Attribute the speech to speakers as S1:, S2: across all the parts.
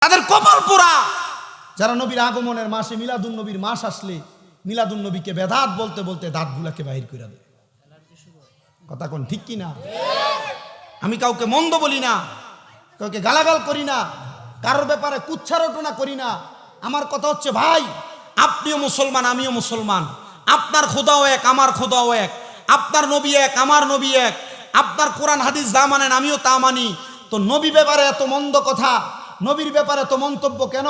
S1: তাদের কপাল পোড়া যারা নবীর আগমনের মাসে মিলাদুন নবীর মাস আসলে মিলাদুন নবীকে বেদাত বলতে বলতে দাঁতগুলাকে বাহির করে দেয়। কথা কোন ঠিক কি না? আমি কাউকে মন্দ বলি না, কাউকে গালাগাল করি না, কারোর ব্যাপারে কুচ্ছারটনা করি না। আমার কথা হচ্ছে ভাই, আপনিও মুসলমান, আমিও মুসলমান। আপনার খোদাও এক, আমার খোদাও এক। আপনার নবী এক, আমার নবী এক। আপনার কোরআন হাদিস যা মানেন আমিও তা মানি। তো নবী ব্যাপারে এত মন্দ কথা, নবীর ব্যাপারে তো মন্তব্য কেন?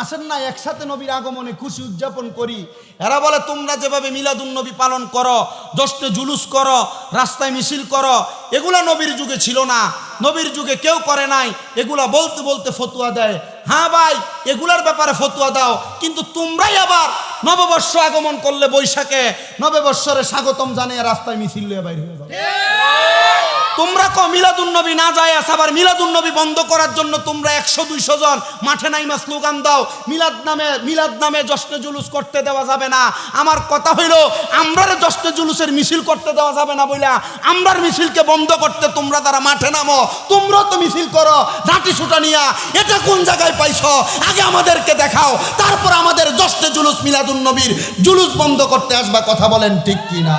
S1: আসেন না একসাথে নবীর আগমনে খুশি উদযাপন করি। এরা বলে তোমরা যেভাবে মিলাদুন নবী পালন করো, জশ্নে জুলুস করো, রাস্তায় মিছিল করো, এগুলা নবীর যুগে ছিল না, নবীর যুগে কেউ করে নাই। এগুলা বলতে বলতে ফতুয়া দেয়। হ্যাঁ ভাই, এগুলার ব্যাপারে ফতুয়া দাও, কিন্তু তোমরাই আবার নববর্ষ আগমন করলে বৈশাখে নববর্ষরে স্বাগতম জানিয়ে রাস্তায় মিছিল নিয়ে বাইরে হয়ে যাও। তোমরা কো মিলাদুন নবী না যায়, আবার মিলাদুন নবী বন্ধ করার জন্য তোমরা 100-200 জন মাঠে নাইমা স্লোগান দাও, মিলাদ নামে জশ্নে জুলুস করতে দেওয়া যাবে না। আমার কথা হইল, আমরার জশ্নে জুলুসের মিছিল করতে দেওয়া যাবে না বইলা আমরার মিছিলকে বন্ধ করতে তোমরা যারা মাঠে নামো, তোমরা তো মিছিল করো লাঠি ছুটা নিয়া। এটা কোন জায়গায় পাইছো? আগে আমাদেরকে দেখাও, তারপর আমাদের জশ্নে জুলুস মিলাদুন নবীর জুলুস বন্ধ করতে আসবা। কথা বলেন ঠিক কি না?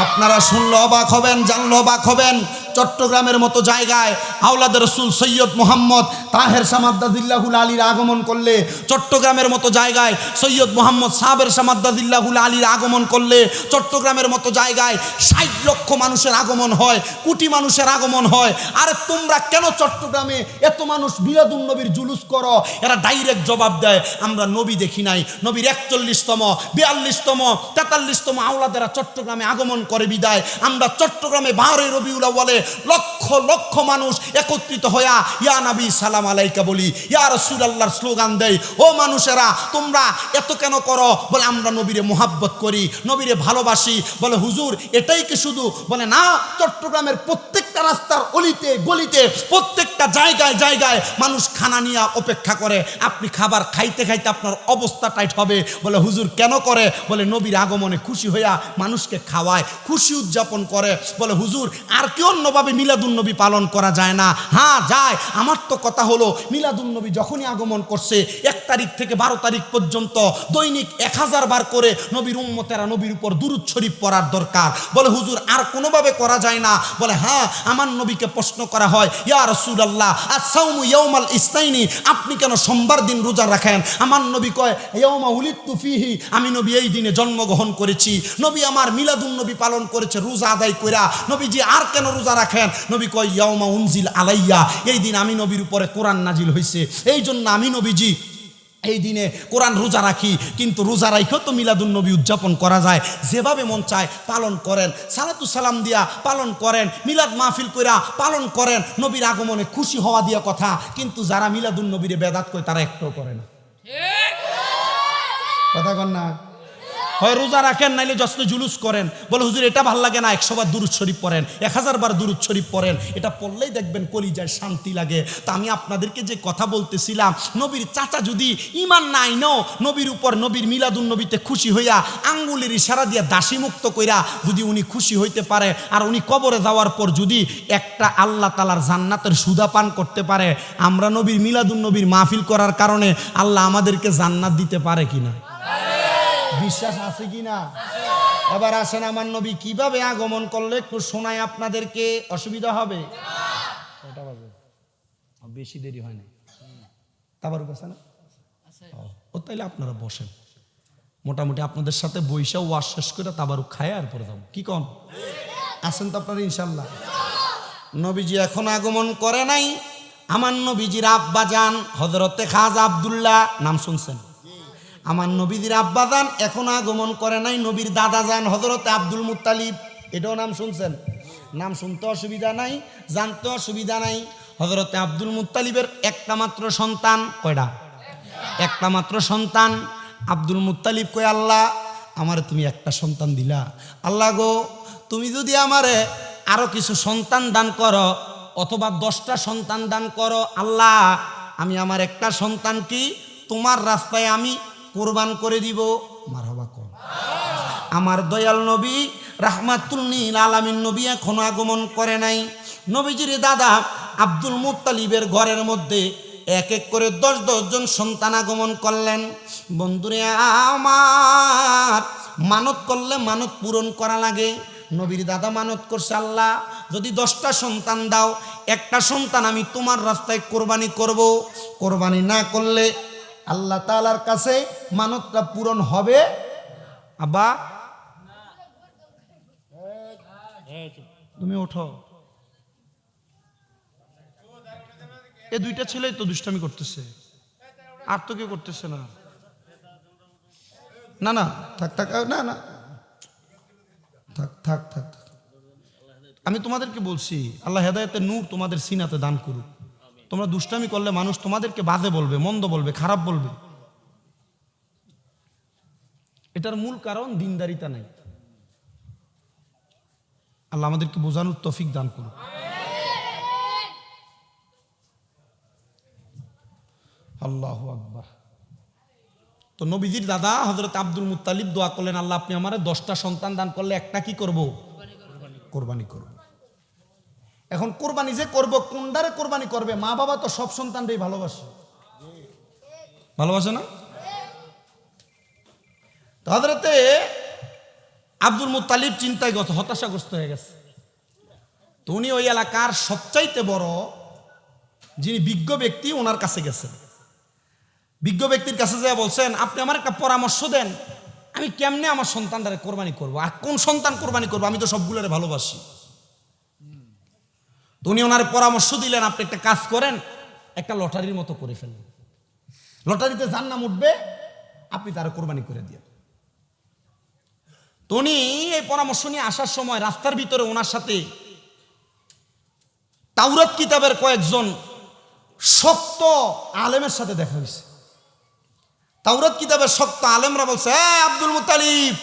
S1: আপনারা শুনলে অবাক হবেন, জানলে অবাক হবেন। চট্টগ্রামের মতো জায়গায় আওলাদের রসুল সৈয়দ মোহাম্মদ তাহের সামাদ্দাজিল্লাহুল আলীর আগমন করলে, চট্টগ্রামের মতো জায়গায় সৈয়দ মোহাম্মদ সাবের সামাদ্দাজিল্লাহুল আলীর আগমন করলে, চট্টগ্রামের মতো জায়গায় 60 লক্ষ মানুষের আগমন হয়, কোটি মানুষের আগমন হয়। আরে তোমরা কেন চট্টগ্রামে এত মানুষ মিলাদুন নবীর জুলুস করো? এরা ডাইরেক্ট জবাব দেয়, আমরা নবী দেখি নাই। নবীর 41তম, 42তম, 43তম আওলাদেরা চট্টগ্রামে আগমন করে বিদায় আমরা চট্টগ্রামে 12 রবিউল আউয়ালে লক্ষ লক্ষ মানুষ একত্রিত হইয়া ইয়া নবী সালাম আলাইকা বলি, ইয়া রাসূলুল্লাহর স্লোগান দেয়। ও মানুষেরা, তোমরা এত কেন করো? বলে আমরা নবীরে মোহাব্বত করি, নবীরে ভালোবাসি। বলে হুজুর এটাই কি শুধু? বলে না, চট্টগ্রামের প্রত্যেকটা রাস্তার অলিতে গলিতে, প্রত্যেকটা জায়গায় জায়গায় মানুষ খানা নিয়ে অপেক্ষা করে। আপনি খাবার খাইতে খাইতে আপনার অবস্থা টাইট হবে। বলে হুজুর কেন করে? বলে নবীর আগমনে খুশি হইয়া মানুষকে খাওয়ায়, খুশি উদযাপন করে। বলে হুজুর আর কি অন্যভাবে মিলাদুন নবী পালন করা যায় না? হ্যাঁ যায়। আমার তো কথা হলো, মিলাদুন নবী যখনই আগমন করছে 1 তারিখ থেকে 12 তারিখ পর্যন্ত দৈনিক 1000 বার করে নবীর উম্মতেরা নবীর উপর দুরূদ শরীফ পড়ার দরকার। বলে হুজুর আর কোনোভাবে করা যায় না? বলে হ্যাঁ। আমার নবীকে প্রশ্ন করা হয়, ইয়া রাসূলুল্লাহ আস-সাওমু ইয়াউমাল ইসনাইনি, আপনি কেন সোমবার দিন রোজা রাখেন? আমার নবী কয় ইয়াউমা উলিদতু ফিহি, আমি নবী এই দিনে জন্মগ্রহণ করেছি। নবী আমার মিলাদুন নবী পালন করেছে রোজা আদায় কইরা। নবীজি আর কেন রোজা রাখেন? নবী কয় ইয়াউমা উনজিল আলাইয়া, এই দিন আমি নবীর উপরে কোরআন নাজিল হয়েছে, এই জন্য আমি নবীজি এই দিনে কোরআন রোজা রাখি। কিন্তু রোজা রাখেও তো মিলাদুন নবী উদযাপন করা যায়, যেভাবে মন চায় পালন করেন, সালাতু সালাম দিয়া পালন করেন, মিলাদ মাহফিল কইরা পালন করেন, নবীর আগমনে খুশি হওয়া দিয়া কথা। কিন্তু যারা মিলাদুন নবীরে বেদাত কয় তারা একটাও করে না। কথা কন না? হয় রোজা রাখেন, নাইলে জশ্নে জুলুস করেন। বলে হুজুর এটা ভাল লাগে না, 100 বার দুরূদ শরীফ পড়েন, 1000 বার দুরূদ শরীফ পড়েন, এটা পড়লেই দেখবেন কলিজায় শান্তি লাগে। তা আমি আপনাদেরকে যে কথা বলতেছিলাম, নবীর চাচা যদি ইমান নাই ন, নবীর উপর নবীর মিলাদুন নবীতে খুশি হইয়া আঙ্গুলের ইশারা দিয়া দাসী মুক্ত কইরা যদি উনি খুশি হইতে পারে, আর উনি কবরে যাওয়ার পর যদি একটা আল্লাহ তাআলার জান্নাতের সুদা পান করতে পারে, আমরা নবীর মিলাদুন নবীর মাহফিল করার কারণে আল্লাহ আমাদেরকে জান্নাত দিতে পারে কিনা? বিশ্বাস আছে কিনা? এবার আসেন, আমার নবী কিভাবে আগমন করলে একটু শোনায় আপনাদেরকে, অসুবিধা হবে? কয়টা বাজে? বেশি দেরি হয় না। তাবারুক আছে না? ও তাইলে আপনারা বসেন, মোটামুটি আপনাদের সাথে বইসা ওয়াজ শেষ করে তাবারুক খায় আর পরে যাবো। কি কন? আসেন তো আপনারা ইনশাল্লাহ। নবীজি এখন আগমন করে নাই। আমার নবীজির আব্বা যান হযরতে খাজা আব্দুল্লাহ, নাম শুনছেন? আমার নবীজির আব্বা যান এখন আগমন করে নাই। নবীর দাদা যান হযরতে আব্দুল মুত্তালিব, এটাও নাম শুনছেন? নাম শুনতে অসুবিধা নাই, জানতে অসুবিধা নাই। হযরতে আব্দুল মুত্তালিবের একটা মাত্র সন্তান। কয়টা? একটা মাত্র সন্তান। আব্দুল মুত্তালিব কয়, আল্লাহ আমারে তুমি একটা সন্তান দিলা, আল্লাহ গো তুমি যদি আমারে আরো কিছু সন্তান দান করো, অথবা 10টা সন্তান দান করো, আল্লাহ আমি আমার একটা সন্তান কি তোমার রাস্তায় আমি কুরবান করে দিব। মারহাবা কর। আমার দয়াল নবী রাহমাতুল লিল আলামিন নবী এখনো আগমন করে নাই। নবীজির দাদা আব্দুল মুত্তালিবের ঘরের মধ্যে এক এক করে 10 জন সন্তান আগমন করলেন। বন্ধুরে আমার, মানত করলে মানত পূরণ করা লাগে। নবীর দাদা মানত করছে, আল্লাহ যদি 10টা সন্তান দাও, একটা সন্তান আমি তোমার রাস্তায় কোরবানি করব। কোরবানি না করলে আল্লাহ তাআলার কাছে মানতটা পূরণ হবে। আব্বা তুমি ওঠো। এই 2টা ছেলেই তো দুষ্টামি করতেছে, আর তো কেউ করতেছে না। না না থাক থাক, না না থাক থাক থাক। আমি তোমাদেরকে বলছি, আল্লাহ হেদায়েতের নূর তোমাদের সিনাতে দান করুক। তোমরা দুষ্টামি করলে মানুষ তোমাদেরকে বাজে বলবে, মন্দ বলবে, খারাপ বলবে। এটার মূল কারণ দিনদারিতা নাই। আল্লাহ আমাদেরকে বোঝানোর তৌফিক দান করুক। আল্লাহু আকবার। তো নবীজির দাদা হযরত আব্দুল মুত্তালিব দোয়া করলেন, আল্লাহ আপনি আমারে 10টা সন্তান দান করলে একটা কি করব? কোরবানি করব। এখন কোরবানি যে করব, কোনটারে কোরবানি করবে? মা বাবা তো সব সন্তানটাই ভালোবাসে, ভালোবাসে না? তো হযরতে আব্দুল মুত্তালিব চিন্তায় হতাশাগ্রস্ত হয়ে গেছে। তো উনি ওই এলাকার সবচাইতে বড় যিনি বিজ্ঞ ব্যক্তি, ওনার কাছে গেছেন। বিজ্ঞ ব্যক্তির কাছে যা বলছেন, আপনি আমার একটা পরামর্শ দেন, আমি কেমনে আমার সন্তানটারে কোরবানি করব, আর কোন সন্তান কোরবানি করবো? আমি তো সবগুলোরে ভালোবাসি। তো উনি ওনার পরামর্শ দিলেন, আপনি একটা কাজ করেন, একটা লটারির মতো করে ফেলেন। লটারিতে যার নাম উঠবে আপনি তারা কোরবানি করে দিয়ে। তো উনি এই পরামর্শ নিয়ে আসার সময় রাস্তার ভিতরে ওনার সাথে তাওরাত কিতাবের কয়েকজন শক্ত আলেমের সাথে দেখা হয়েছে। তাওরাত কিতাবের শক্ত আলেমরা বলছে, আব্দুল মুত্তালিব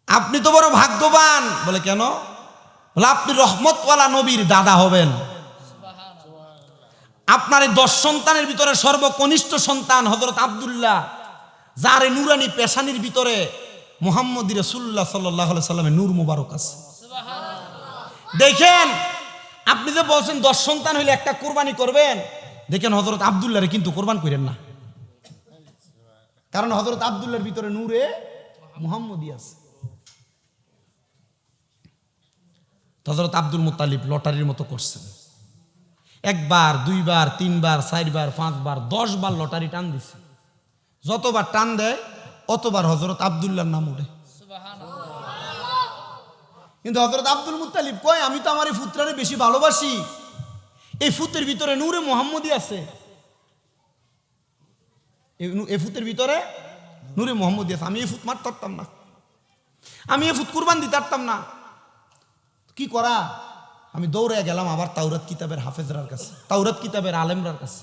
S1: আপনি তো বড় ভাগ্যবান। বলে কেন? বলে আপনি রহমতওয়ালা নবীর দাদা হবেন। আপনার এই 10 সন্তানের ভিতরে সর্বকনিষ্ঠ সন্তান হযরত আব্দুল্লাহ, যার এই নুরানি পেশানির ভিতরে মুহাম্মদী রাসূলুল্লাহ সাল্লাল্লাহু আলাইহি সাল্লামের নূর মুবারক আছে। দেখেন, আপনি যে বলছেন 10 সন্তান হইলে একটা কোরবানি করবেন, দেখেন হযরত আব্দুল্লাহরে কিন্তু কোরবান করেন না, কারণ হযরত আব্দুল্লাহর ভিতরে নূরে মুহাম্মদী আছে। হযরত আব্দুল মুত্তালিব লটারির মতো করছেন। 1 বার 2 বার 3 বার 4 বার 5 বার 10 বার লটারি টান দিছে। যতবার টান দেয় অতবার হযরত আব্দুল্লাহর নাম উঠে। কিন্তু হযরত আব্দুল মুত্তালিব কয়, আমি তো আমার এই পুত্ররে বেশি ভালোবাসি, এই ফুতের ভিতরে নূরে মুহাম্মদী আছে, এই ফুতের ভিতরে নূরে মুহাম্মদী আছে। আমি এই ফুত মারতে পারতাম না, আমি এই ফুত কুরবান দিতে পারতাম না। কি করা? আমি দৌড়ে গেলাম আবার তাওরাত কিতাবের হাফেজরার কাছে, তাওরাত কিতাবের আলেমরার কাছে।